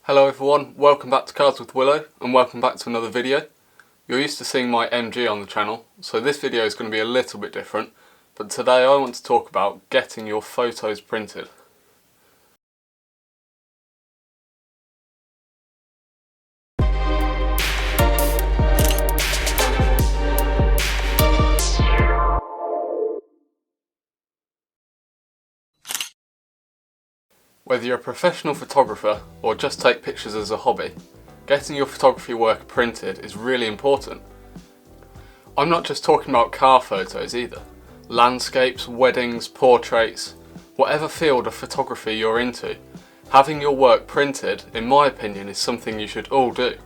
Hello everyone, welcome back to Cars with Willow and welcome back to another video. You're used to seeing my MG on the channel, so this video is going to be a little bit different, but today I want to talk about getting your photos printed. Whether you're a professional photographer or just take pictures as a hobby, getting your photography work printed is really important. I'm not just talking about car photos either. Landscapes, weddings, portraits, whatever field of photography you're into, having your work printed, in my opinion, is something you should all do.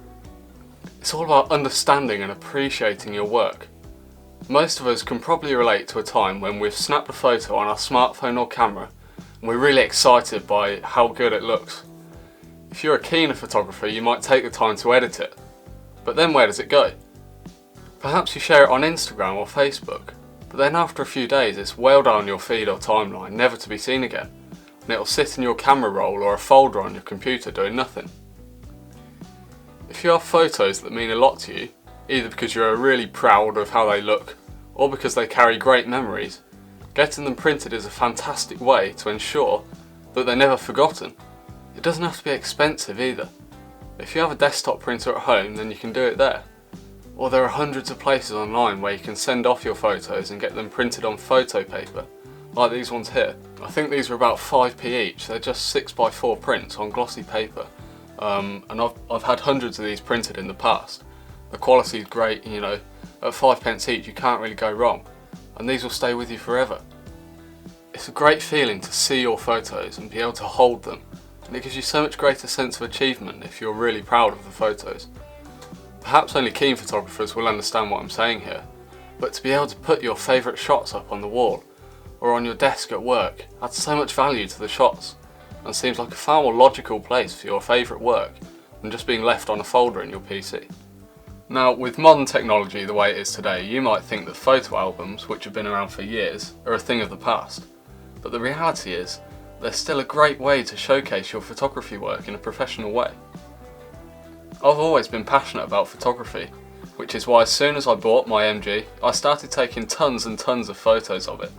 It's all about understanding and appreciating your work. Most of us can probably relate to a time when we've snapped a photo on our smartphone or camera and we're really excited by how good it looks. If you're a keener photographer, you might take the time to edit it. But then where does it go? Perhaps you share it on Instagram or Facebook, but then after a few days it's well down your feed or timeline, never to be seen again, and it'll sit in your camera roll or a folder on your computer doing nothing. If you have photos that mean a lot to you, either because you're really proud of how they look, or because they carry great memories, getting them printed is a fantastic way to ensure that they're never forgotten. It doesn't have to be expensive either. If you have a desktop printer at home, then you can do it there. Or there are hundreds of places online where you can send off your photos and get them printed on photo paper, like these ones here. I think these are about 5p each. They're just 6x4 prints on glossy paper. And I've had hundreds of these printed in the past. The quality is great, you know, at 5p each you can't really go wrong. And these will stay with you forever. It's a great feeling to see your photos and be able to hold them, and it gives you so much greater sense of achievement if you're really proud of the photos. Perhaps only keen photographers will understand what I'm saying here, but to be able to put your favourite shots up on the wall or on your desk at work adds so much value to the shots and seems like a far more logical place for your favourite work than just being left on a folder in your PC. Now, with modern technology the way it is today, you might think that photo albums, which have been around for years, are a thing of the past. But the reality is, they're still a great way to showcase your photography work in a professional way. I've always been passionate about photography, which is why as soon as I bought my MG, I started taking tons and tons of photos of it,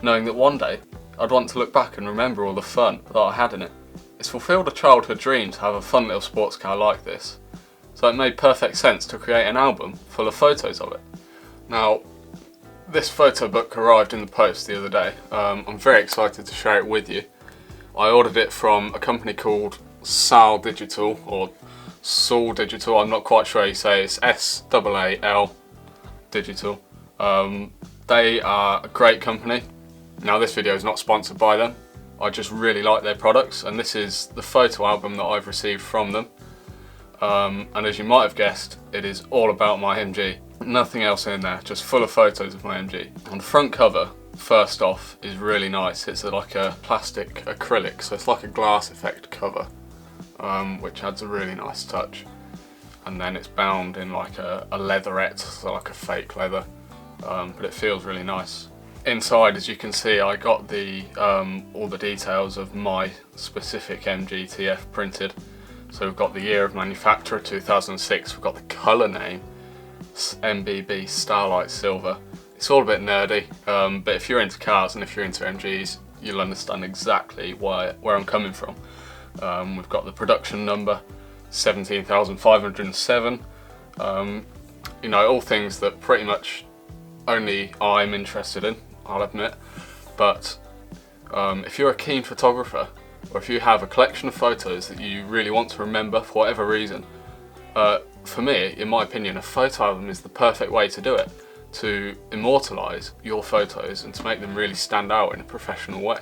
knowing that one day I'd want to look back and remember all the fun that I had in it. It's fulfilled a childhood dream to have a fun little sports car like this, so it made perfect sense to create an album full of photos of it. Now, this photo book arrived in the post the other day. I'm very excited to share it with you. I ordered it from a company called Saal Digital, or Saal Digital, I'm not quite sure how you say it. It's S-A-A-L Digital. They are a great company. Now, this video is not sponsored by them. I just really like their products, and this is the photo album that I've received from them. And as you might have guessed, it is all about my MG. Nothing else in there, just full of photos of my MG. On the front cover, first off, is really nice. It's like a plastic acrylic, so it's like a glass effect cover, which adds a really nice touch. And then it's bound in like a leatherette, so like a fake leather, but it feels really nice. Inside, as you can see, I got the all the details of my specific MG TF printed. So we've got the year of manufacture, 2006, we've got the colour name, MBB Starlight Silver. It's all a bit nerdy, but if you're into cars and if you're into MGs, you'll understand exactly where I'm coming from. We've got the production number, 17,507. You know, all things that pretty much only I'm interested in, I'll admit. But if you're a keen photographer, or if you have a collection of photos that you really want to remember for whatever reason, for me, in my opinion, a photo album is the perfect way to do it, to immortalise your photos and to make them really stand out in a professional way.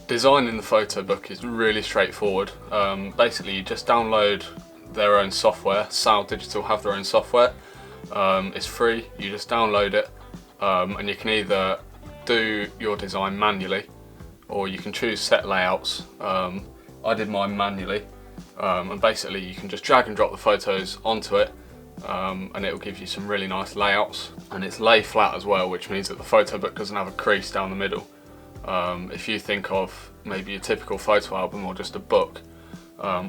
Designing the photo book is really straightforward. Basically, you just download their own software. Saal Digital have their own software. It's free, you just download it, and you can either do your design manually or you can choose set layouts. I did mine manually, and basically you can just drag and drop the photos onto it, and it will give you some really nice layouts, and it's lay flat as well, which means that the photo book doesn't have a crease down the middle. If you think of maybe a typical photo album or just a book,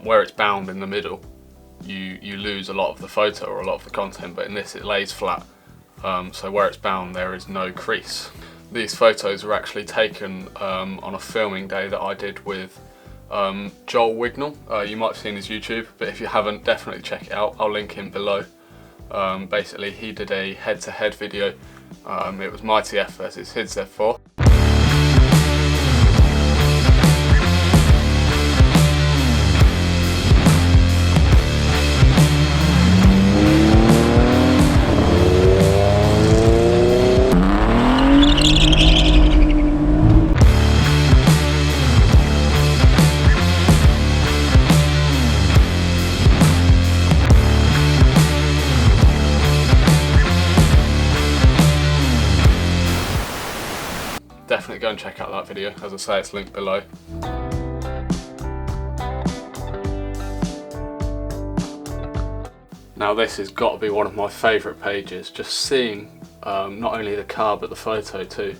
where it's bound in the middle, you lose a lot of the photo or a lot of the content, but in this it lays flat, so where it's bound there is no crease. These photos were actually taken on a filming day that I did with Joel Wignall. You might have seen his YouTube, but if you haven't, definitely check it out. I'll link him below. Basically, he did a head-to-head video. It was my TF versus his Z4. Definitely go and check out that video. As I say, it's linked below. Now this has got to be one of my favourite pages, just seeing not only the car but the photo too.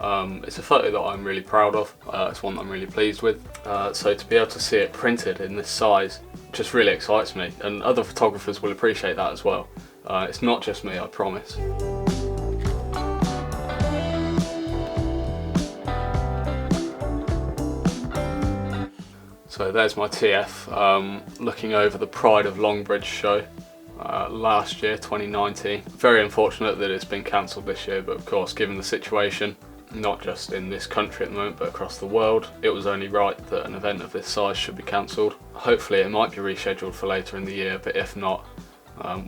It's a photo that I'm really proud of, it's one that I'm really pleased with, so to be able to see it printed in this size just really excites me, and other photographers will appreciate that as well. It's not just me, I promise. So there's my TF, looking over the Pride of Longbridge show last year, 2019. Very unfortunate that it's been cancelled this year, but of course, given the situation, not just in this country at the moment, but across the world, it was only right that an event of this size should be cancelled. Hopefully it might be rescheduled for later in the year, but if not,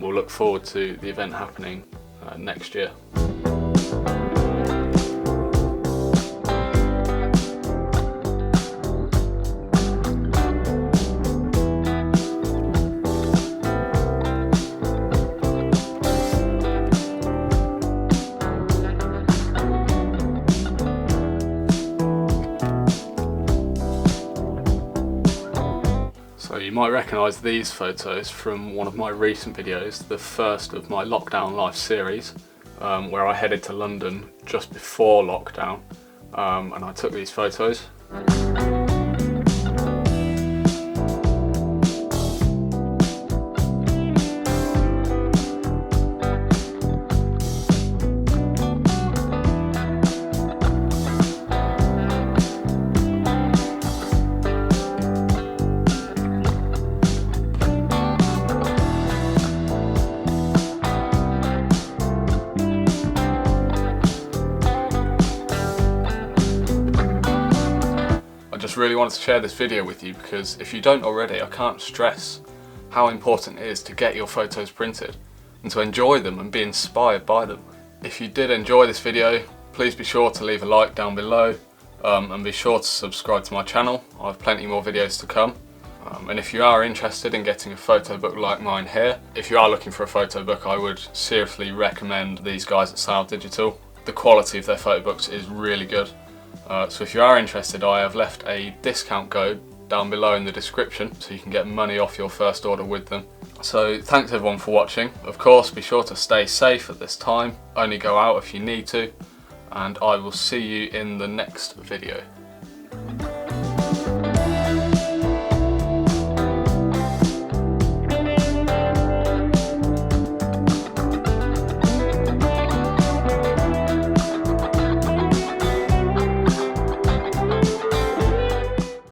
we'll look forward to the event happening next year. So you might recognise these photos from one of my recent videos, the first of my Lockdown Life series, where I headed to London just before lockdown, and I took these photos. I just really wanted to share this video with you because if you don't already, I can't stress how important it is to get your photos printed and to enjoy them and be inspired by them. If you did enjoy this video, please be sure to leave a like down below, and be sure to subscribe to my channel. I have plenty more videos to come. And if you are interested in getting a photo book like mine here, if you are looking for a photo book, I would seriously recommend these guys at Salve Digital. The quality of their photo books is really good. So if you are interested, I have left a discount code down below in the description so you can get money off your first order with them. So thanks everyone for watching. Of course, be sure to stay safe at this time, only go out if you need to, and I will see you in the next video.